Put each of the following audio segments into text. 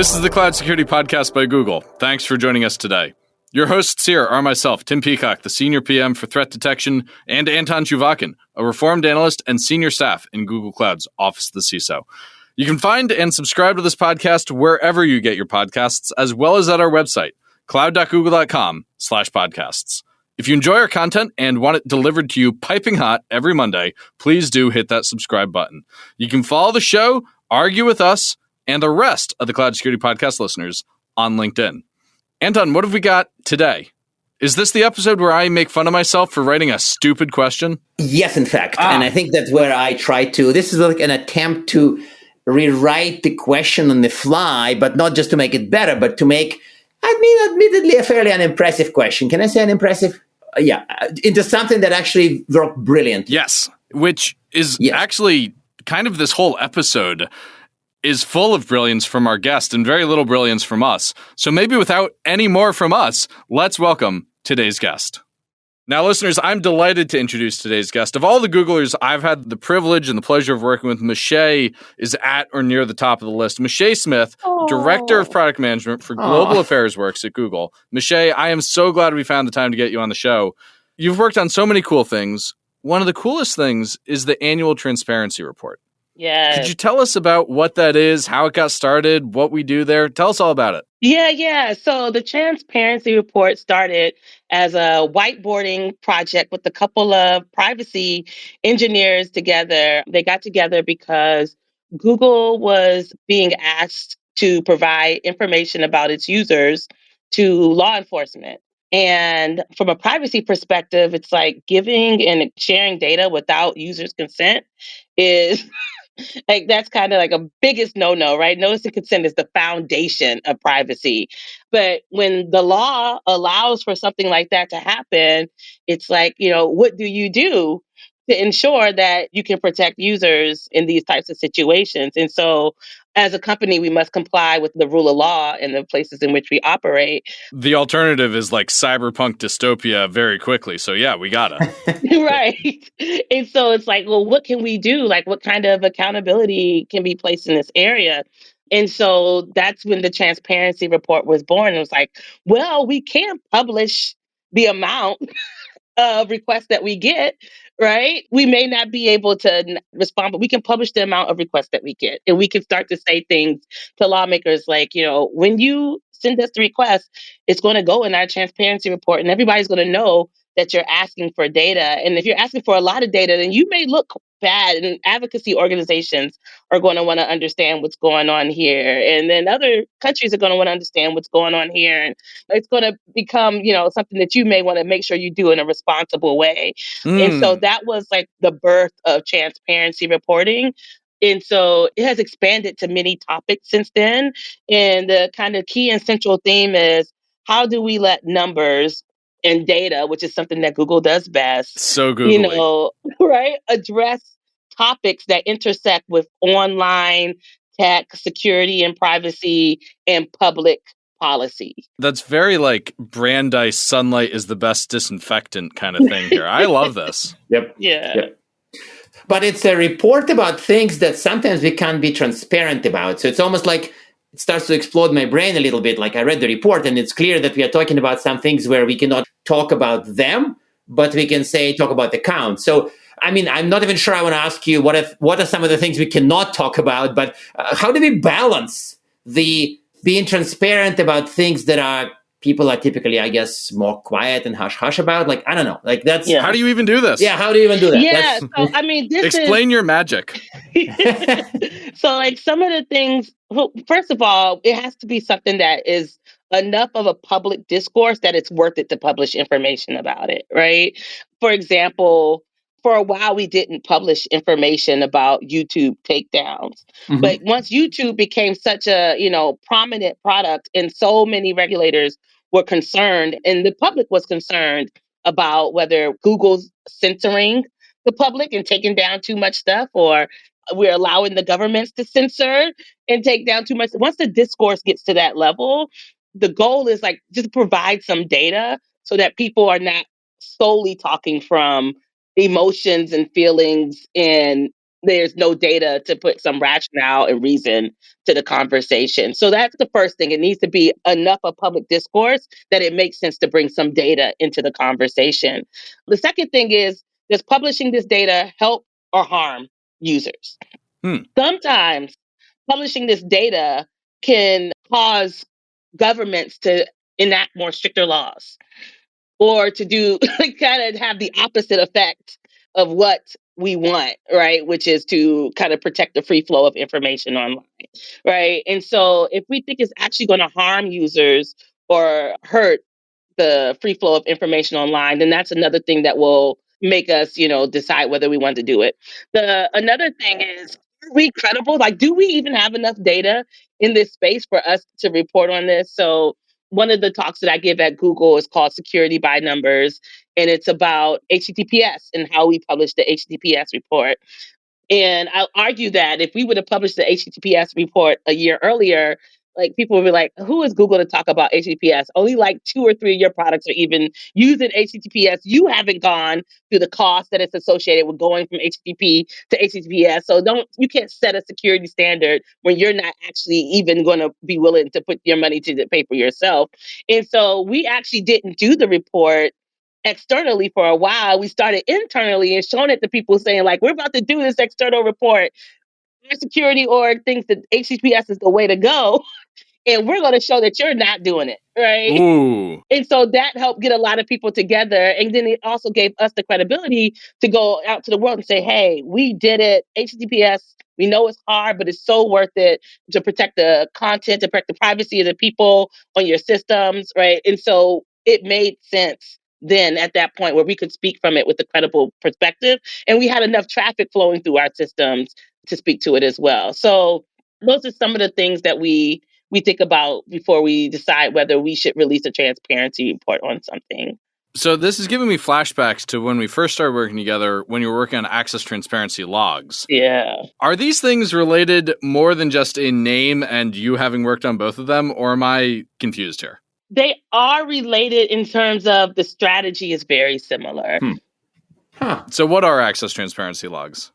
This is the Cloud Security Podcast by Google. Thanks for joining us today. Your hosts here are myself, Tim Peacock, the Senior PM for Threat Detection, and Anton Chuvakin, a reformed analyst and senior staff in Google Cloud's Office of the CISO. You can find and subscribe to this podcast wherever you get your podcasts, as well as at our website, cloud.google.com/podcasts. If you enjoy our content and want it delivered to you piping hot every Monday, please do hit that subscribe button. You can follow the show, argue with us, and the rest of the Cloud Security Podcast listeners on LinkedIn. Anton, what have we got today? Is this the episode where I make fun of myself for writing a stupid question? Yes, in fact. And I think that's where I try to, this is like an attempt to rewrite the question on the fly, but not just to make it better, but to make, admittedly, a fairly unimpressive question. Can I say unimpressive? Into something that actually worked brilliant. Yes, which is actually kind of this whole episode is full of brilliance from our guest and very little brilliance from us. So maybe without any more from us, let's welcome today's guest. Now, listeners, I'm delighted to introduce today's guest. Of all the Googlers I've had the privilege and the pleasure of working with, Michelle is at or near the top of the list. Michelle Smith, Director of Product Management for Global Affairs Works at Google. Michelle, I am so glad we found the time to get you on the show. You've worked on so many cool things. One of the coolest things is the annual transparency report. Yeah. Could you tell us about what that is, how it got started, what we do there? Tell us all about it. Yeah. So the transparency report started as a whiteboarding project with a couple of privacy engineers together. They got together because Google was being asked to provide information about its users to law enforcement. And from a privacy perspective, it's like giving and sharing data without users' consent is like that's kind of like a biggest no-no, right? Notice and consent is the foundation of privacy. But when the law allows for something like that to happen, it's like, what do you do to ensure that you can protect users in these types of situations? And so as a company, we must comply with the rule of law in the places in which we operate. The alternative is like cyberpunk dystopia very quickly. So yeah, we gotta. Right. And so it's like, well, what can we do? Like, what kind of accountability can be placed in this area? And so that's when the transparency report was born. It was like, well, we can't publish the amount of requests that we get, right? We may not be able to respond, but we can publish the amount of requests that we get. And we can start to say things to lawmakers like, when you send us the request, it's going to go in our transparency report and everybody's going to know that you're asking for data. And if you're asking for a lot of data, then you may look bad. And advocacy organizations are going to want to understand what's going on here. And then other countries are going to want to understand what's going on here. And it's going to become, something that you may want to make sure you do in a responsible way. And so that was like the birth of transparency reporting. And so it has expanded to many topics since then. And the kind of key and central theme is how do we let numbers and data, which is something that Google does best, so Googly. Right? Address topics that intersect with online tech, security and privacy, and public policy. That's very like Brandeis sunlight is the best disinfectant kind of thing here. I love this. Yep. Yeah. Yep. But it's a report about things that sometimes we can't be transparent about. So it's almost like it starts to explode my brain a little bit. Like I read the report and it's clear that we are talking about some things where we cannot talk about them, but we can talk about the count. So, I'm not even sure I want to ask you what are some of the things we cannot talk about, but how do we balance the being transparent about things that people are typically, I guess, more quiet and hush-hush about? Like, I don't know. Like that's... Yeah. How do you even do this? Yeah, how do you even do that? Yeah, Explain your magic. So like some of the things, first of all, it has to be something that is enough of a public discourse that it's worth it to publish information about it, right? For example, for a while, we didn't publish information about YouTube takedowns. Mm-hmm. But once YouTube became such a, prominent product and so many regulators were concerned and the public was concerned about whether Google's censoring the public and taking down too much stuff or we're allowing the governments to censor and take down too much. Once the discourse gets to that level, the goal is like just provide some data so that people are not solely talking from emotions and feelings and there's no data to put some rationale and reason to the conversation. So that's the first thing. It needs to be enough of public discourse that it makes sense to bring some data into the conversation. The second thing is, does publishing this data help or harm users? Sometimes publishing this data can cause governments to enact more stricter laws, or to do kind of have the opposite effect of what we want, right? Which is to kind of protect the free flow of information online, right? And so if we think it's actually going to harm users or hurt the free flow of information online, then that's another thing that will make us, decide whether we want to do it. Another thing is, are we credible? Like, do we even have enough data in this space for us to report on this? So one of the talks that I give at Google is called Security by Numbers, and it's about HTTPS and how we publish the HTTPS report. And I'll argue that if we would have published the HTTPS report a year earlier, like, people would be like, who is Google to talk about HTTPS? Only like 2 or 3 of your products are even using HTTPS. You haven't gone through the cost that is associated with going from HTTP to HTTPS. So you can't set a security standard when you're not actually even going to be willing to put your money to the pay for yourself. And so we actually didn't do the report externally for a while. We started internally and showing it to people, saying, like, we're about to do this external report. Our security org thinks that HTTPS is the way to go, and we're going to show that you're not doing it, right? Ooh. And so that helped get a lot of people together. And then it also gave us the credibility to go out to the world and say, hey, we did it. HTTPS, we know it's hard, but it's so worth it to protect the content, to protect the privacy of the people on your systems, right? And so it made sense then at that point where we could speak from it with a credible perspective. And we had enough traffic flowing through our systems to speak to it as well. So those are some of the things that we think about before we decide whether we should release a transparency report on something. So this is giving me flashbacks to when we first started working together, when you were working on access transparency logs. Yeah. Are these things related more than just in name and you having worked on both of them, or am I confused here? They are related in terms of the strategy is very similar. So what are access transparency logs?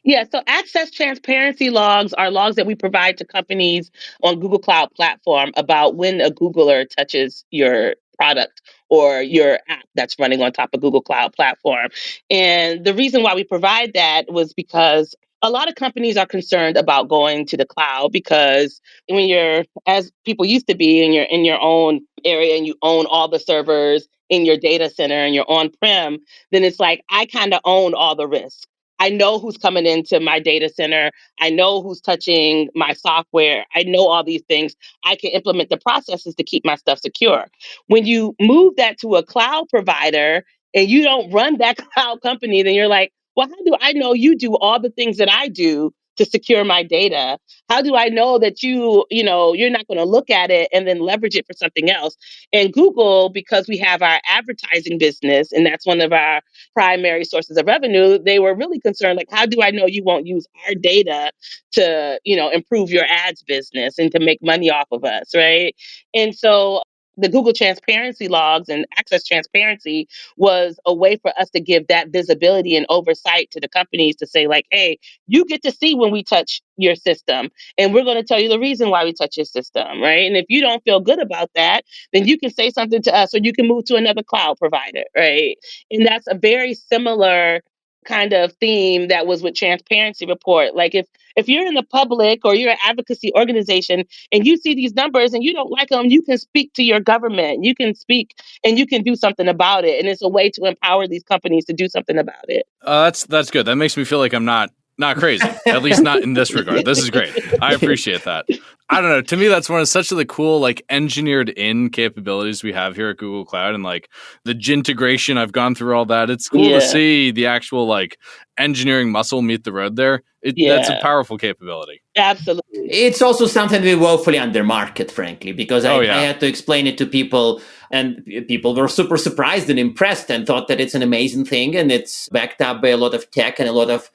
Yeah, so access transparency logs are logs that we provide to companies on Google Cloud Platform about when a Googler touches your product or your app that's running on top of Google Cloud Platform. And the reason why we provide that was because a lot of companies are concerned about going to the cloud, because when you're, as people used to be, and you're in your own area and you own all the servers in your data center and you're on-prem, then it's like, I kind of own all the risk. I know who's coming into my data center. I know who's touching my software. I know all these things. I can implement the processes to keep my stuff secure. When you move that to a cloud provider and you don't run that cloud company, then you're like, well, how do I know you do all the things that I do to secure my data? How do I know that you're not going to look at it and then leverage it for something else? And Google, because we have our advertising business, and that's one of our primary sources of revenue, they were really concerned, like, how do I know you won't use our data to, improve your ads business and to make money off of us, right? And so the Google transparency logs and access transparency was a way for us to give that visibility and oversight to the companies to say, like, hey, you get to see when we touch your system, and we're going to tell you the reason why we touch your system, right? And if you don't feel good about that, then you can say something to us, or you can move to another cloud provider, right? And that's a very similar kind of theme that was with transparency report. Like, if you're in the public or you're an advocacy organization and you see these numbers and you don't like them, you can speak to your government. You can speak and you can do something about it. And it's a way to empower these companies to do something about it. That's good. That makes me feel like I'm not crazy, at least not in this regard. This is great. I appreciate that. I don't know. To me, that's one of such of the cool, like, engineered in capabilities we have here at Google Cloud, and like the integration. I've gone through all that. It's cool to see the actual, like, engineering muscle meet the road there. That's a powerful capability. Absolutely. It's also something we woefully undermarket, frankly, because I had to explain it to people, and people were super surprised and impressed and thought that it's an amazing thing, and it's backed up by a lot of tech and a lot of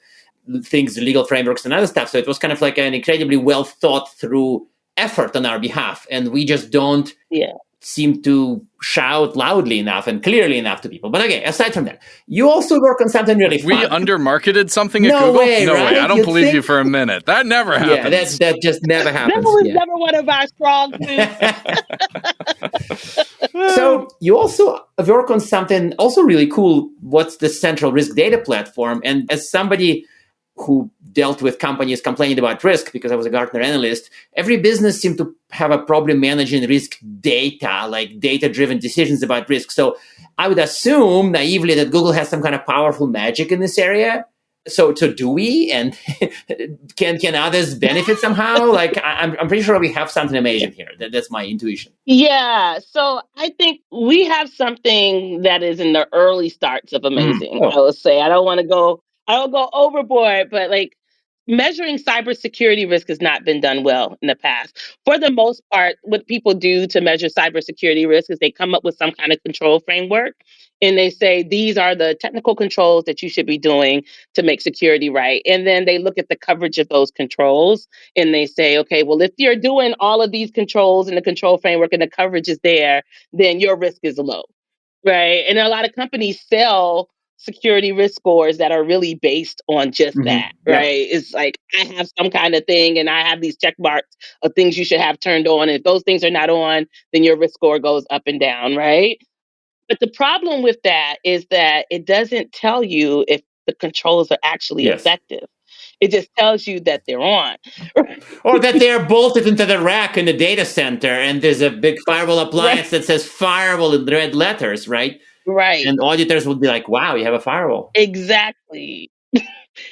things, legal frameworks and other stuff. So it was kind of like an incredibly well thought through effort on our behalf. And we just don't seem to shout loudly enough and clearly enough to people. But okay, aside from that, you also work on something really fun. We undermarketed something at No Google? way, No right? way. I don't believe you for a minute. That never happens. Yeah, that just never happens. That was never one of our strong suits. So you also work on something also really cool. What's the central risk data platform? And as somebody who dealt with companies complaining about risk, because I was a Gartner analyst, every business seemed to have a problem managing risk data, like data-driven decisions about risk. So I would assume naively that Google has some kind of powerful magic in this area. So do we? And can others benefit somehow? Like I'm pretty sure we have something amazing here. That's my intuition. Yeah. So I think we have something that is in the early starts of amazing. I will say I don't go overboard, but like measuring cybersecurity risk has not been done well in the past. For the most part, what people do to measure cybersecurity risk is they come up with some kind of control framework and they say these are the technical controls that you should be doing to make security right. And then they look at the coverage of those controls and they say, okay, well, if you're doing all of these controls in the control framework and the coverage is there, then your risk is low, right? And a lot of companies sell security risk scores that are really based on just that, right? Yeah. It's like, I have some kind of thing and I have these check marks of things you should have turned on. And if those things are not on, then your risk score goes up and down, right? But the problem with that is that it doesn't tell you if the controls are actually effective. It just tells you that they're on. Or that they're bolted into the rack in the data center and there's a big firewall appliance that says firewall in red letters, right? Right. And auditors would be like, wow, you have a firewall. Exactly.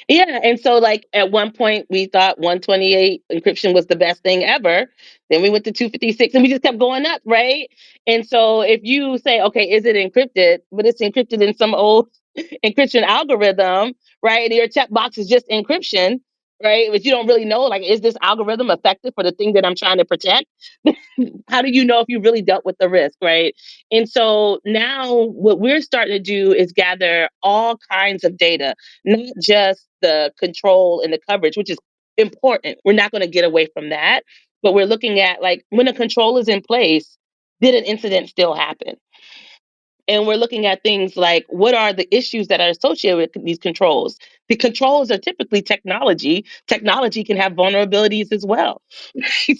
Yeah. And so like at one point we thought 128 encryption was the best thing ever. Then we went to 256 and we just kept going up, right? And so if you say, okay, is it encrypted? But it's encrypted in some old encryption algorithm, right? And your checkbox is just encryption, right? But you don't really know, like, is this algorithm effective for the thing that I'm trying to protect? How do you know if you really dealt with the risk, right? And so now what we're starting to do is gather all kinds of data, not just the control and the coverage, which is important. We're not going to get away from that. But we're looking at, like, when a control is in place, did an incident still happen? And we're looking at things like, what are the issues that are associated with these controls? The controls are typically technology. Technology can have vulnerabilities as well.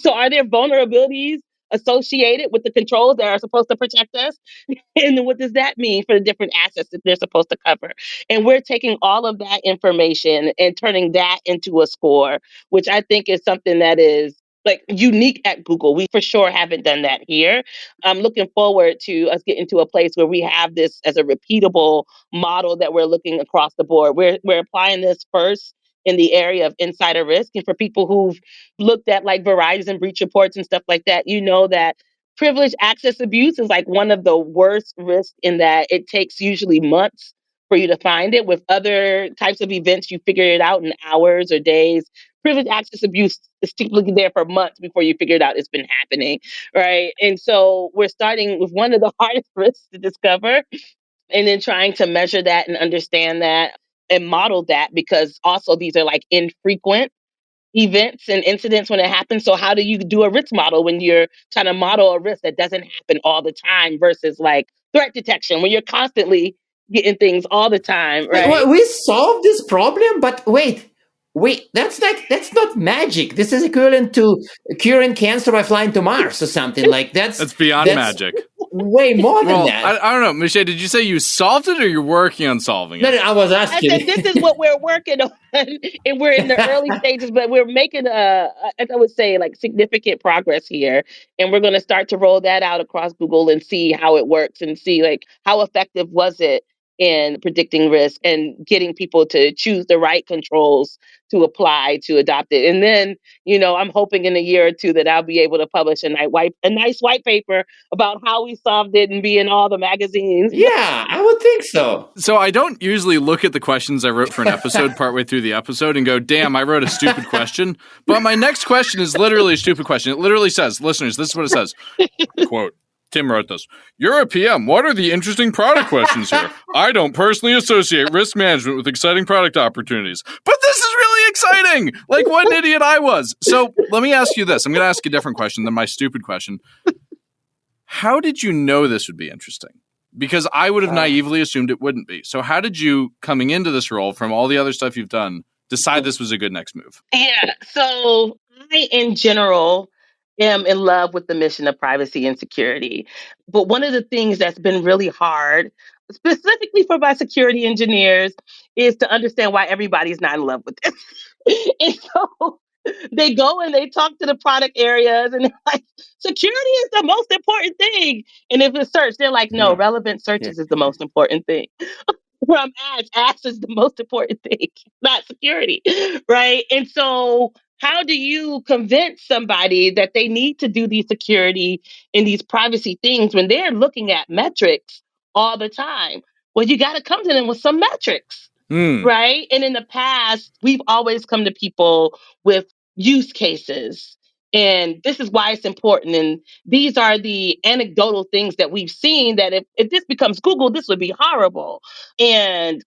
So are there vulnerabilities associated with the controls that are supposed to protect us? And then what does that mean for the different assets that they're supposed to cover? And we're taking all of that information and turning that into a score, which I think is something that is like unique at Google. We for sure haven't done that here. I'm looking forward to us getting to a place where we have this as a repeatable model that we're looking across the board. We're applying this first in the area of insider risk. And for people who've looked at like Verizon breach reports and stuff like that, you know that privileged access abuse is like one of the worst risks in that it takes usually months for you to find it. With other types of events, you figure it out in hours or days. Privileged access abuse is typically there for months before you figure it out it's been happening, right? And so we're starting with one of the hardest risks to discover and then trying to measure that and understand that and model that, because also these are like infrequent events and incidents when it happens. So how do you do a risk model when you're trying to model a risk that doesn't happen all the time versus like threat detection when you're constantly getting things all the time, right? We solved this problem, but wait, that's not magic. This is equivalent to curing cancer by flying to Mars or something like that's beyond magic. Way more than that. I don't know, Michelle, did you say you solved it or you're working on solving it? No, I was asking. I said this is what we're working on, and we're in the early stages, but we're making I would say, like, significant progress here, and we're going to start to roll that out across Google and see how it works and see like how effective was it in predicting risk and getting people to choose the right controls to apply to adopt it. And then, I'm hoping in a year or two that I'll be able to publish a nice white paper about how we solved it and be in all the magazines. Yeah, I would think so. So I don't usually look at the questions I wrote for an episode partway through the episode and go, damn, I wrote a stupid question. But my next question is literally a stupid question. It literally says, listeners, this is what it says. Quote, Tim wrote this. You're a PM. What are the interesting product questions here? I don't personally associate risk management with exciting product opportunities. But this is really exciting. Like, what an idiot I was. So let me ask you this. I'm going to ask a different question than my stupid question. How did you know this would be interesting? Because I would have naively assumed it wouldn't be. So how did you, coming into this role from all the other stuff you've done, decide this was a good next move? Yeah. So I, in general, am in love with the mission of privacy and security. But one of the things that's been really hard, specifically for my security engineers, is to understand why everybody's not in love with this. And so they go and they talk to the product areas and they're like, security is the most important thing. And if it's search, they're like, no, relevant searches is the most important thing. From ads is the most important thing, not security, right? And so, how do you convince somebody that they need to do these security and these privacy things when they're looking at metrics all the time? Well, you got to come to them with some metrics, right? And in the past, we've always come to people with use cases. And this is why it's important. And these are the anecdotal things that we've seen that if this becomes Google, this would be horrible. And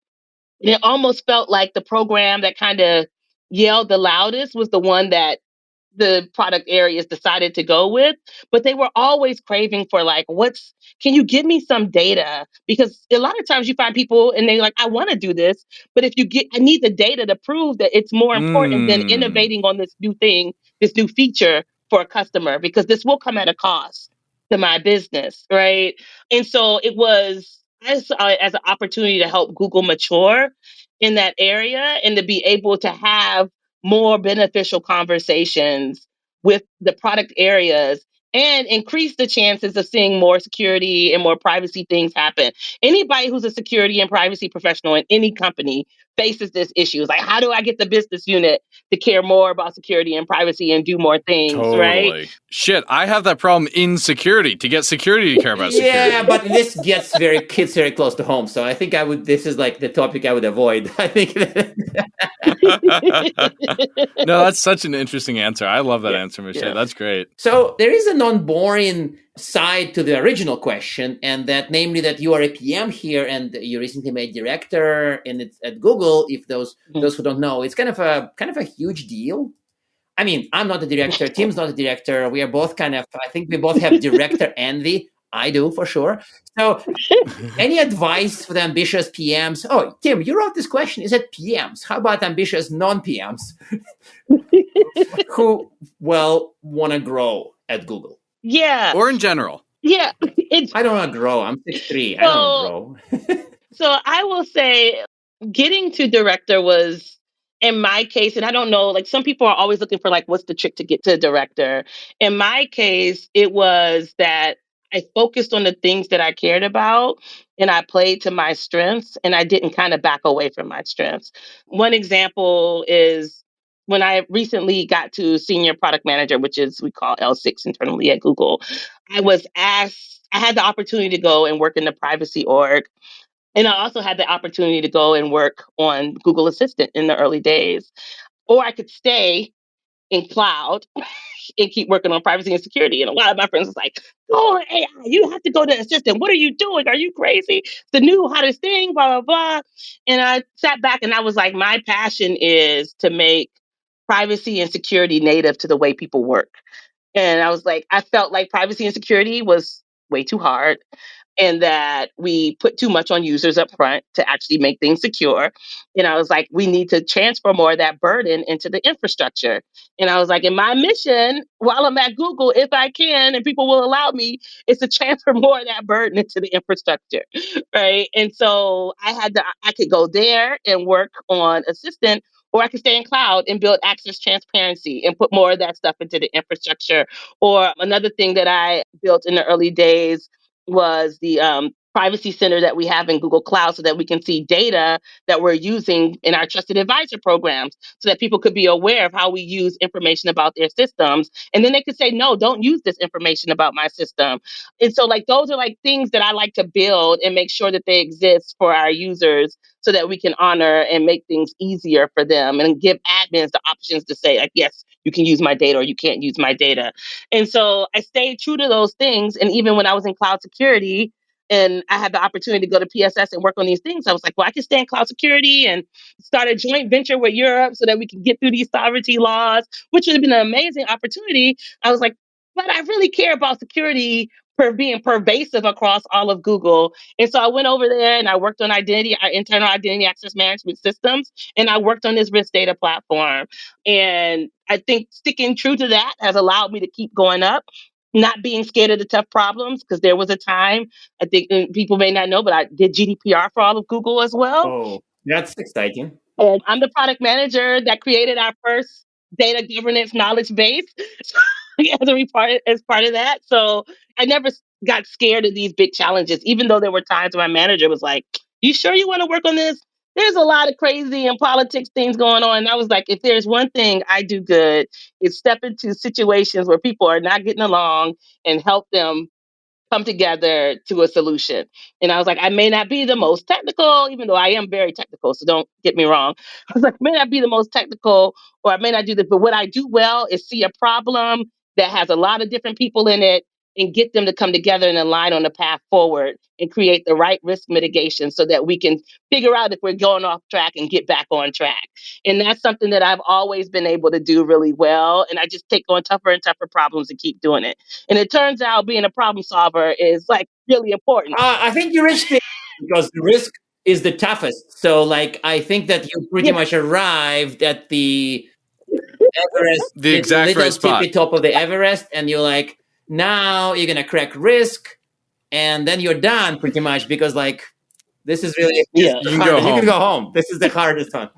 it almost felt like the program that kind of yelled the loudest was the one that the product areas decided to go with, but they were always craving for like, can you give me some data? Because a lot of times you find people and they're like, I want to do this, but I need the data to prove that it's more important than innovating on this new thing, this new feature for a customer, because this will come at a cost to my business, right? And so it was as an opportunity to help Google mature in that area and to be able to have more beneficial conversations with the product areas and increase the chances of seeing more security and more privacy things happen. Anybody who's a security and privacy professional in any company faces this issue. It's like, how do I get the business unit to care more about security and privacy and do more things, right? Shit, I have that problem in security, to get security to care about security. Yeah, but this hits very close to home. So I think this is like the topic I would avoid. I think. No, that's such an interesting answer. I love that answer, Michelle. Yeah. That's great. So there is a non-boring side to the original question, and that namely that you are a PM here and you recently made director and it's at Google. If those who don't know, it's kind of a huge deal. I mean, I'm not a director. Tim's not a director. We are both I think we both have director envy. I do, for sure. So any advice for the ambitious PMs? Oh, Tim, you wrote this question. Is it PMs? How about ambitious non-PMs who, want to grow at Google? Yeah. Or in general. Yeah. I don't want to grow. I'm 6'3". I don't grow. So I will say getting to director was, in my case, and I don't know, like some people are always looking for like, what's the trick to get to director? In my case, it was that I focused on the things that I cared about and I played to my strengths and I didn't kind of back away from my strengths. One example is when I recently got to senior product manager, which is we call L6 internally at Google, I had the opportunity to go and work in the privacy org. And I also had the opportunity to go and work on Google Assistant in the early days. Or I could stay in cloud and keep working on privacy and security. And a lot of my friends was like, go on AI, you have to go to Assistant. What are you doing? Are you crazy? It's the new hottest thing, blah, blah, blah. And I sat back and I was like, my passion is to make privacy and security native to the way people work. And I was like, I felt like privacy and security was way too hard and that we put too much on users up front to actually make things secure. And I was like, we need to transfer more of that burden into the infrastructure. And I was like, in my mission, while I'm at Google, if I can, and people will allow me, is to transfer more of that burden into the infrastructure, right? And so I could go there and work on Assistant, or I could stay in cloud and build access transparency and put more of that stuff into the infrastructure. Or another thing that I built in the early days was the privacy center that we have in Google Cloud so that we can see data that we're using in our trusted advisor programs so that people could be aware of how we use information about their systems. And then they could say, no, don't use this information about my system. And so like those are like things that I like to build and make sure that they exist for our users so that we can honor and make things easier for them and give admins the options to say, like, yes, you can use my data or you can't use my data. And so I stayed true to those things. And even when I was in cloud security and I had the opportunity to go to PSS and work on these things, I was like, well, I can stay in cloud security and start a joint venture with Europe so that we can get through these sovereignty laws, which would have been an amazing opportunity. I was like, but I really care about security being pervasive across all of Google. And so I went over there and I worked on internal identity access management systems, and I worked on this risk data platform. And I think sticking true to that has allowed me to keep going up, not being scared of the tough problems, because there was a time, I think people may not know, but I did GDPR for all of Google as well. Oh, that's exciting. And I'm the product manager that created our first data governance knowledge base as part of that. So I never got scared of these big challenges, even though there were times when my manager was like, "You sure you want to work on this? There's a lot of crazy and politics things going on." And I was like, if there's one thing I do good, it's step into situations where people are not getting along and help them come together to a solution. And I was like, I may not be the most technical, even though I am very technical, so don't get me wrong. I was like, I may not be the most technical, or I may not do this, but what I do well is see a problem that has a lot of different people in it and get them to come together and align on the path forward and create the right risk mitigation so that we can figure out if we're going off track and get back on track. And that's something that I've always been able to do really well. And I just take on tougher and tougher problems and keep doing it. And it turns out being a problem solver is like really important. I think you reached it because the risk is the toughest. So, like, I think that you pretty much arrived at the Everest, the exact little right spot, tippy top of the Everest, and you're like, now you're gonna crack risk, and then you're done pretty much because like this is really Yeah. You can go home. This is the hardest one.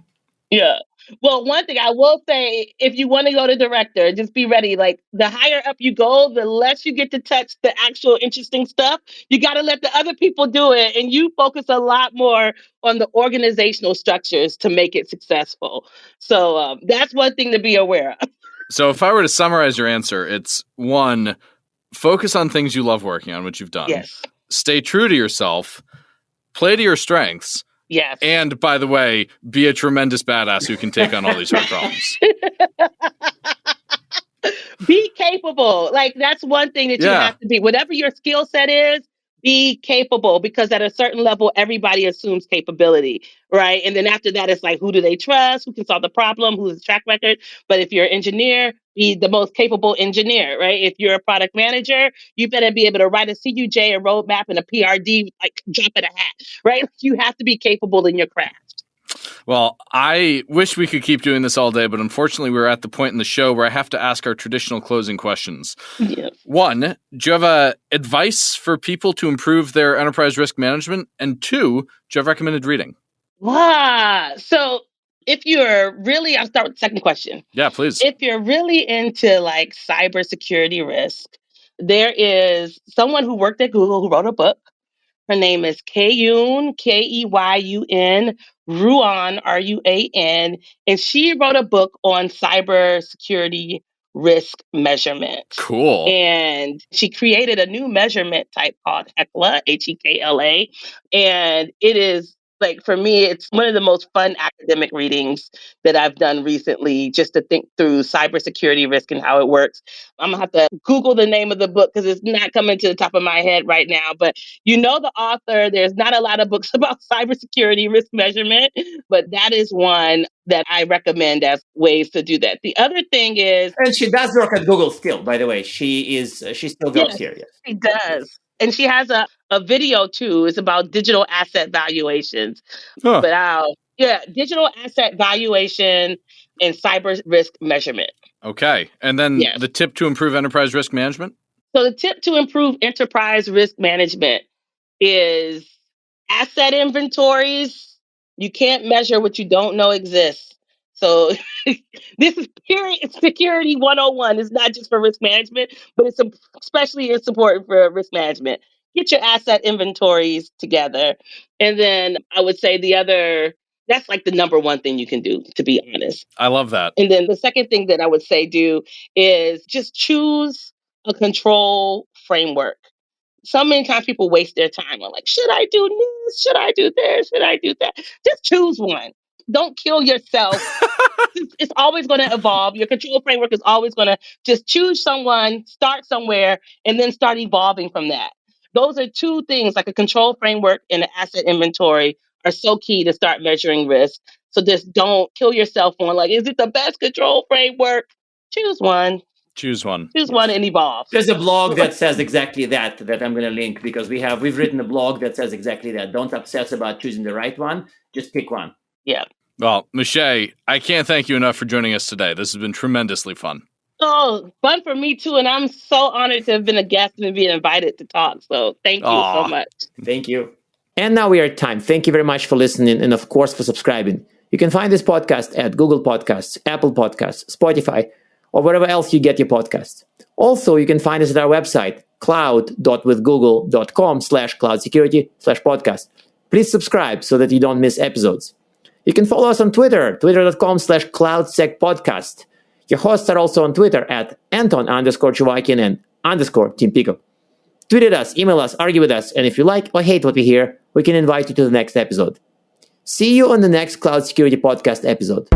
Yeah. Well, one thing I will say, if you want to go to director, just be ready. Like the higher up you go, the less you get to touch the actual interesting stuff. You got to let the other people do it. And you focus a lot more on the organizational structures to make it successful. So that's one thing to be aware of. So if I were to summarize your answer, it's 1, focus on things you love working on, which you've done. Yes. Stay true to yourself, play to your strengths. Yes. And by the way, be a tremendous badass who can take on all these hard problems. Be capable. Like that's one thing that you have to be. Whatever your skill set is, be capable, because at a certain level, everybody assumes capability, right? And then after that, it's like, who do they trust? Who can solve the problem? Who's the track record? But if you're an engineer, be the most capable engineer, right? If you're a product manager, you better be able to write a CUJ, a roadmap, and a PRD, like drop in a hat, right? You have to be capable in your craft. Well, I wish we could keep doing this all day, but unfortunately, we're at the point in the show where I have to ask our traditional closing questions. Yes. 1, do you have advice for people to improve their enterprise risk management? And 2, do you have recommended reading? So if you're really, I'll start with the second question. Yeah, please. If you're really into like cybersecurity risk, there is someone who worked at Google who wrote a book. Her name is Keyun, Keyun, Ruan, Ruan, and she wrote a book on cybersecurity risk measurement. Cool. And she created a new measurement type called HECLA, HEKLA. And it is like, for me, it's one of the most fun academic readings that I've done recently, just to think through cybersecurity risk and how it works. I'm going to have to Google the name of the book because it's not coming to the top of my head right now. But you know the author, there's not a lot of books about cybersecurity risk measurement, but that is one that I recommend as ways to do that. The other thing is... And she does work at Google still, by the way. She still works here. Yes, she does. And she has a video too. It's about digital asset valuations. Huh. But digital asset valuation and cyber risk measurement. Okay. And then the tip to improve enterprise risk management? So the tip to improve enterprise risk management is asset inventories. You can't measure what you don't know exists. So this is security 101. It's not just for risk management, but it's important for risk management. Get your asset inventories together. And then I would say that's like the number one thing you can do, to be honest. I love that. And then the second thing that I would say do is just choose a control framework. So many times people waste their time on like, should I do this? Should I do this? Should I do that? Just choose one. Don't kill yourself. It's always going to evolve. Your control framework is always going to just choose someone, start somewhere, and then start evolving from that. Those are two things, like a control framework and an asset inventory, are so key to start measuring risk. So just don't kill yourself on like, is it the best control framework? Choose one. Choose one. Choose one and evolve. There's a blog that says exactly that I'm going to link, because we've written a blog that says exactly that. Don't obsess about choosing the right one. Just pick one. Yeah. Well, Moshe, I can't thank you enough for joining us today. This has been tremendously fun. Oh, fun for me too. And I'm so honored to have been a guest and being invited to talk. So thank you so much. Thank you. And now we are at time. Thank you very much for listening and, of course, for subscribing. You can find this podcast at Google Podcasts, Apple Podcasts, Spotify, or wherever else you get your podcasts. Also, you can find us at our website, cloud.withgoogle.com/cloudsecurity/podcast. Please subscribe so that you don't miss episodes. You can follow us on Twitter, twitter.com/cloudsecpodcast. Your hosts are also on Twitter at Anton_Chuvakian and _Team Pico. Tweet at us, email us, argue with us, and if you like or hate what we hear, we can invite you to the next episode. See you on the next Cloud Security Podcast episode.